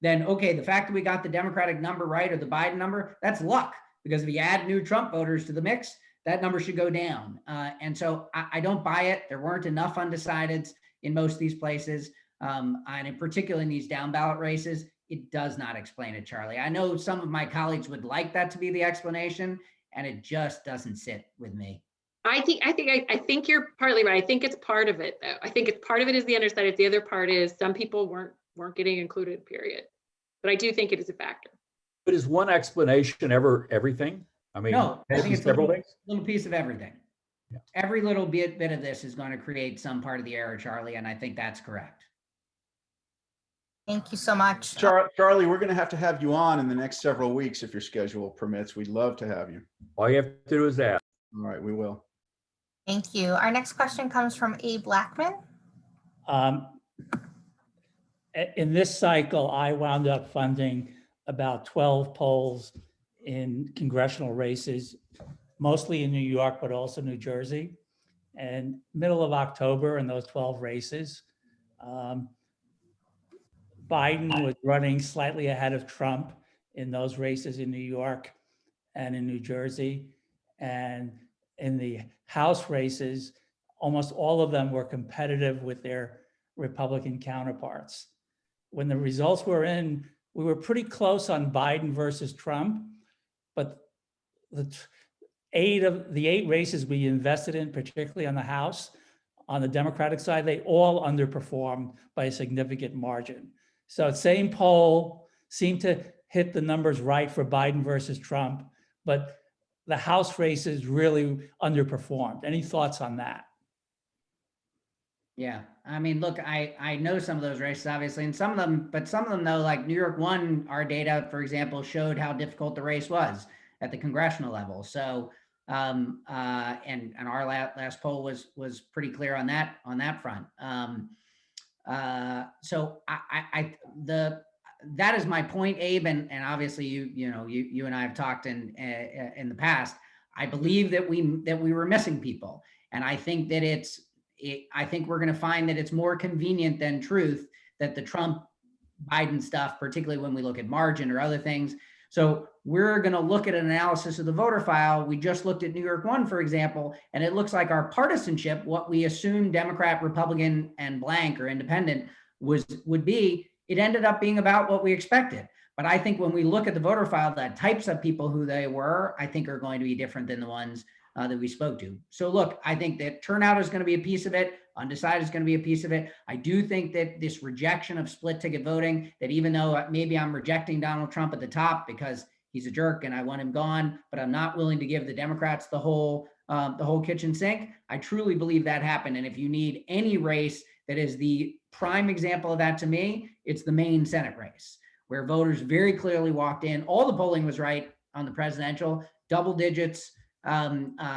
then okay, the fact that we got the Democratic number right or the Biden number, that's luck. Because if you add new Trump voters to the mix, that number should go down. And so I don't buy it. There weren't enough undecideds in most of these places, and in particular in these down ballot races. It does not explain it, Charlie. I know some of my colleagues would like that to be the explanation, and it just doesn't sit with me. I think you're partly right. I think it's part of it though. I think it's part of it is the undecideds. The other part is some people weren't getting included, period. But I do think it is a factor. But is one explanation ever everything? I mean, No, I think it's several things. Little piece of everything. Yeah. Every little bit of this is going to create some part of the error, Charlie, and I think that's correct. Thank you so much. Charlie, we're going to have you on in the next several weeks if your schedule permits. We'd love to have you. All you have to do is ask. All right, we will. Thank you. Our next question comes from Abe Blackman. In this cycle, I wound up funding about 12 polls in congressional races, mostly in New York, but also New Jersey. And middle of October in those 12 races, Biden was running slightly ahead of Trump in those races in New York and in New Jersey. And in the House races, almost all of them were competitive with their Republican counterparts. When the results were in, we were pretty close on Biden versus Trump, but the 8 races we invested in, particularly on the House, on the Democratic side, they all underperformed by a significant margin. So same poll seemed to hit the numbers right for Biden versus Trump, but the House races really underperformed. Any thoughts on that? Yeah, I mean, look, I know some of those races, obviously, and some of them, but some of them though, like New York 1, our data, for example, showed how difficult the race was at the congressional level. So, and our last poll was pretty clear on that front. So that is my point, Abe, and obviously you and I have talked in the past. I believe that we were missing people, and I think that I think we're going to find that it's more convenient than truth that the Trump Biden stuff, particularly when we look at margin or other things. So we're going to look at an analysis of the voter file. We just looked at New York 1, for example, and it looks like our partisanship, what we assumed Democrat, Republican, and blank or independent would be, it ended up being about what we expected. But I think when we look at the voter file, the types of people who they were, I think are going to be different than the ones that we spoke to. So look, I think that turnout is going to be a piece of it. Undecided is going to be a piece of it. I do think that this rejection of split ticket voting, that even though maybe I'm rejecting Donald Trump at the top because he's a jerk and I want him gone, but I'm not willing to give the Democrats the whole kitchen sink. I truly believe that happened. And if you need any race that is the prime example of that to me, it's the Maine Senate race, where voters very clearly walked in. All the polling was right on the presidential, double digits.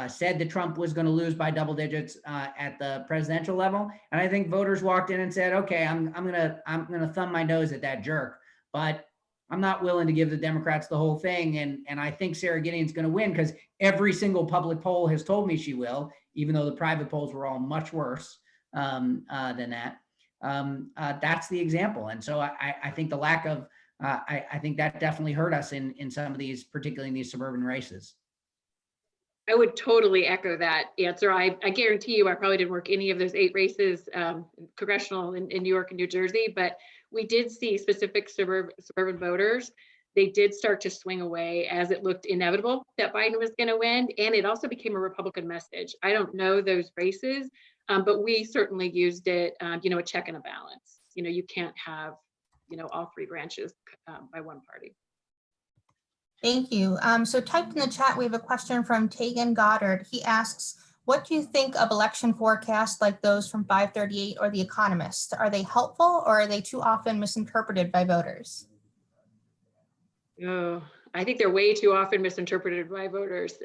Said that Trump was going to lose by double digits at the presidential level, and I think voters walked in and said, "Okay, I'm gonna thumb my nose at that jerk, but I'm not willing to give the Democrats the whole thing." And I think Sarah Gideon's going to win because every single public poll has told me she will, even though the private polls were all much worse than that. That's the example, and so I think the lack of I think that definitely hurt us in some of these, particularly in these suburban races. I would totally echo that answer. I guarantee you I probably didn't work any of those 8 races congressional in New York and New Jersey, but we did see specific suburban voters. They did start to swing away as it looked inevitable that Biden was going to win. And it also became a Republican message. I don't know those races, but we certainly used it, a check and a balance. You can't have, all 3 branches by one party. Thank you. So typed in the chat, we have a question from Tegan Goddard. He asks, what do you think of election forecasts like those from 538 or The Economist? Are they helpful or are they too often misinterpreted by voters? Oh, I think they're way too often misinterpreted by voters.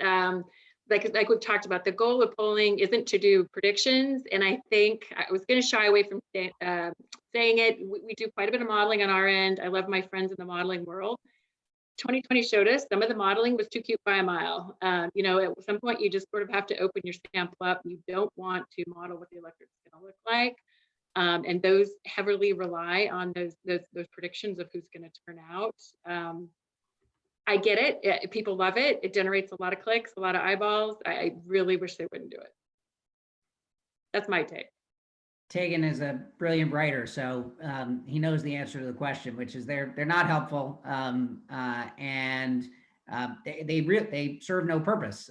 Like we've talked about, the goal of polling isn't to do predictions. And I think I was going to shy away from saying it. We do quite a bit of modeling on our end. I love my friends in the modeling world. 2020 showed us some of the modeling was too cute by a mile. At some point, you just sort of have to open your sample up. You don't want to model what the electorate's going to look like. And those heavily rely on those predictions of who's going to turn out. I get it. People love it. It generates a lot of clicks, a lot of eyeballs. I really wish they wouldn't do it. That's my take. Tegan is a brilliant writer, so he knows the answer to the question, which is they're not helpful, and they serve no purpose,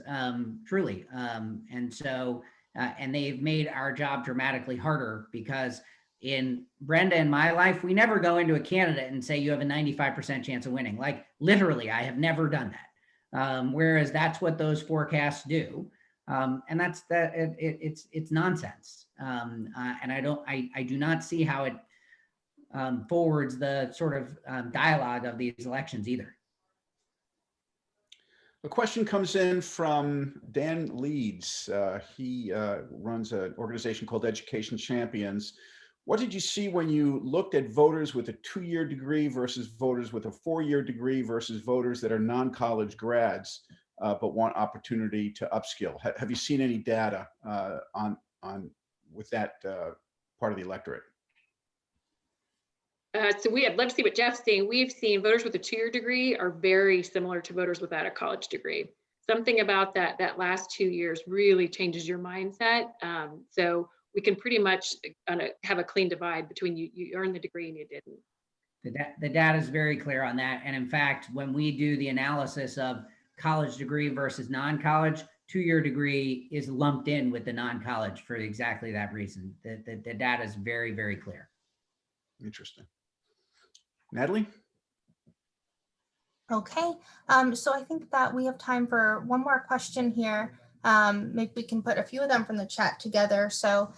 truly, and so and they've made our job dramatically harder because in Brenda and my life, we never go into a candidate and say you have a 95% chance of winning. Like literally, I have never done that. Whereas that's what those forecasts do. And that's it's nonsense. And I do not see how it forwards the sort of dialogue of these elections either. A question comes in from Dan Leeds. He runs an organization called Education Champions. What did you see when you looked at voters with a 2-year degree versus voters with a 4-year degree versus voters that are non-college grads but want opportunity to upskill? Have you seen any data on with that part of the electorate? So I'd love to see what Jeff's saying. We've seen voters with a 2-year degree are very similar to voters without a college degree. Something about that last 2 years really changes your mindset. So we can pretty much have a clean divide between you earned the degree and you didn't. The data is very clear on that. And in fact, when we do the analysis of college degree versus non-college, 2-year degree is lumped in with the non-college for exactly that reason. The data is very, very clear. Interesting. Natalie? Okay, so I think that we have time for one more question here. Maybe we can put a few of them from the chat together. So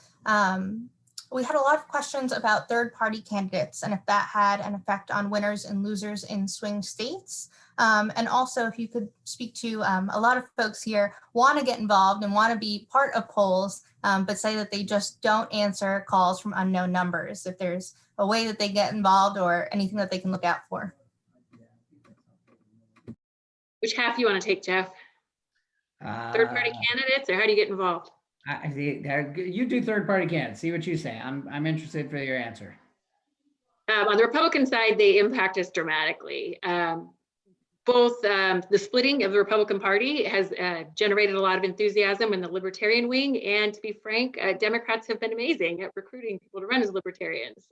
we had a lot of questions about third-party candidates and if that had an effect on winners and losers in swing states. And also if you could speak to a lot of folks here want to get involved and want to be part of polls, but say that they just don't answer calls from unknown numbers. If there's a way that they get involved or anything that they can look out for. Which half you want to take, Jeff? Third-party candidates, or how do you get involved? You do third-party candidates. See what you say. I'm interested for your answer. On the Republican side, they impact us dramatically. Both the splitting of the Republican Party has generated a lot of enthusiasm in the Libertarian wing, and to be frank, Democrats have been amazing at recruiting people to run as Libertarians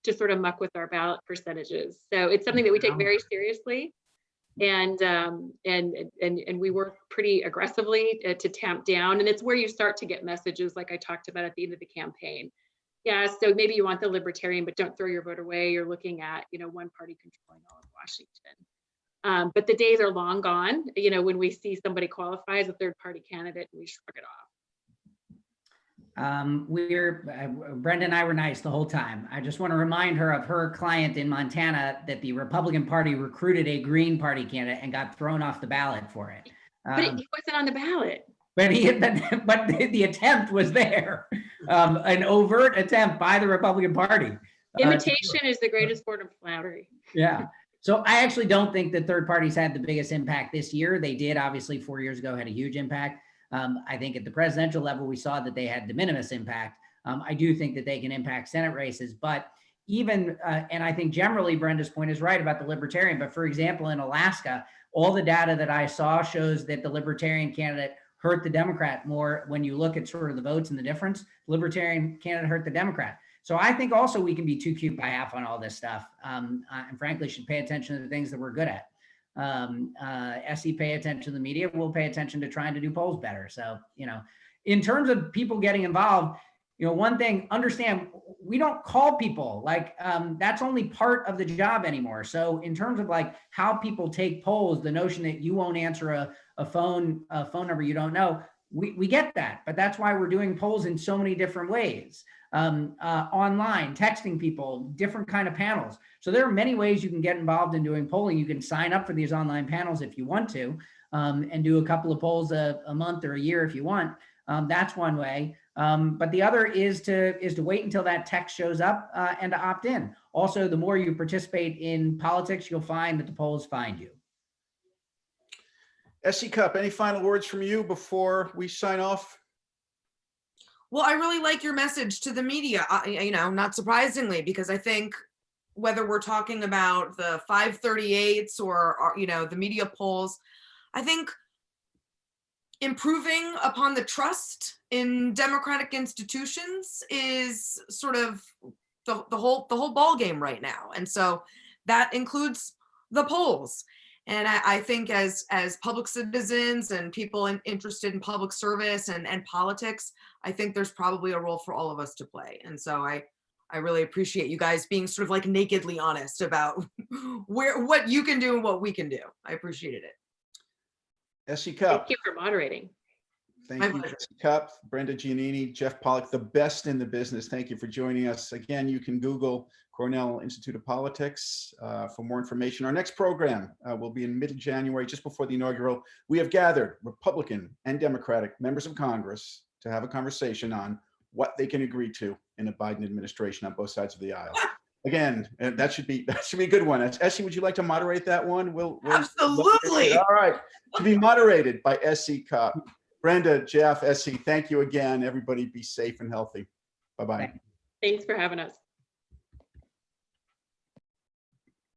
to sort of muck with our ballot percentages. So it's something that we take very seriously. And we work pretty aggressively to tamp down, and it's where you start to get messages like I talked about at the end of the campaign. Yeah, so maybe you want the Libertarian, but don't throw your vote away. You're looking at, one party controlling all of Washington. But the days are long gone, when we see somebody qualify as a third party candidate and we shrug it off. Brenda and I were nice the whole time. I just want to remind her of her client in Montana that the Republican Party recruited a Green Party candidate and got thrown off the ballot for it. But he wasn't on the ballot. But the attempt was there, an overt attempt by the Republican Party. Imitation is the greatest form of flattery. Yeah. So I actually don't think that third parties had the biggest impact this year. They did, obviously 4 years ago, had a huge impact. I think at the presidential level, we saw that they had de minimis impact. I do think that they can impact Senate races, but even, and I think generally Brenda's point is right about the Libertarian, but for example, in Alaska, all the data that I saw shows that the Libertarian candidate hurt the Democrat more. When you look at sort of the votes and the difference, Libertarian candidate hurt the Democrat. So I think also we can be too cute by half on all this stuff, and frankly should pay attention to the things that we're good at. SE pay attention to the media, we'll pay attention to trying to do polls better. So, in terms of people getting involved, one thing, understand, we don't call people like, that's only part of the job anymore. So in terms of like how people take polls, the notion that you won't answer a phone number you don't know, we get that, but that's why we're doing polls in so many different ways. Online, texting people, different kind of panels. So there are many ways you can get involved in doing polling. You can sign up for these online panels if you want to, and do a couple of polls a month or a year if you want. That's one way. But the other is to wait until that text shows up and to opt in. Also, the more you participate in politics, you'll find that the polls find you. SC Cupp, any final words from you before we sign off? Well, I really like your message to the media, not surprisingly, because I think whether we're talking about the 538s or the media polls, I think improving upon the trust in democratic institutions is sort of the whole ball game right now. And so that includes the polls. And I think as public citizens and people interested in public service and politics, I think there's probably a role for all of us to play. And so I really appreciate you guys being sort of like nakedly honest about what you can do and what we can do. I appreciated it. SC Cupp. Thank you for moderating. Thank you, SC Cupp, Brenda, Gianiny, Jeff Pollock, the best in the business. Thank you for joining us. Again, you can Google Cornell Institute of Politics for more information. Our next program will be in mid-January, just before the inaugural. We have gathered Republican and Democratic members of Congress to have a conversation on what they can agree to in a Biden administration on both sides of the aisle. Again, that should be a good one. Essie, would you like to moderate that one? We'll absolutely. All right, to be moderated by SC Cupp. Brenda, Jeff, Essie, thank you again. Everybody be safe and healthy. Bye-bye. Thanks for having us.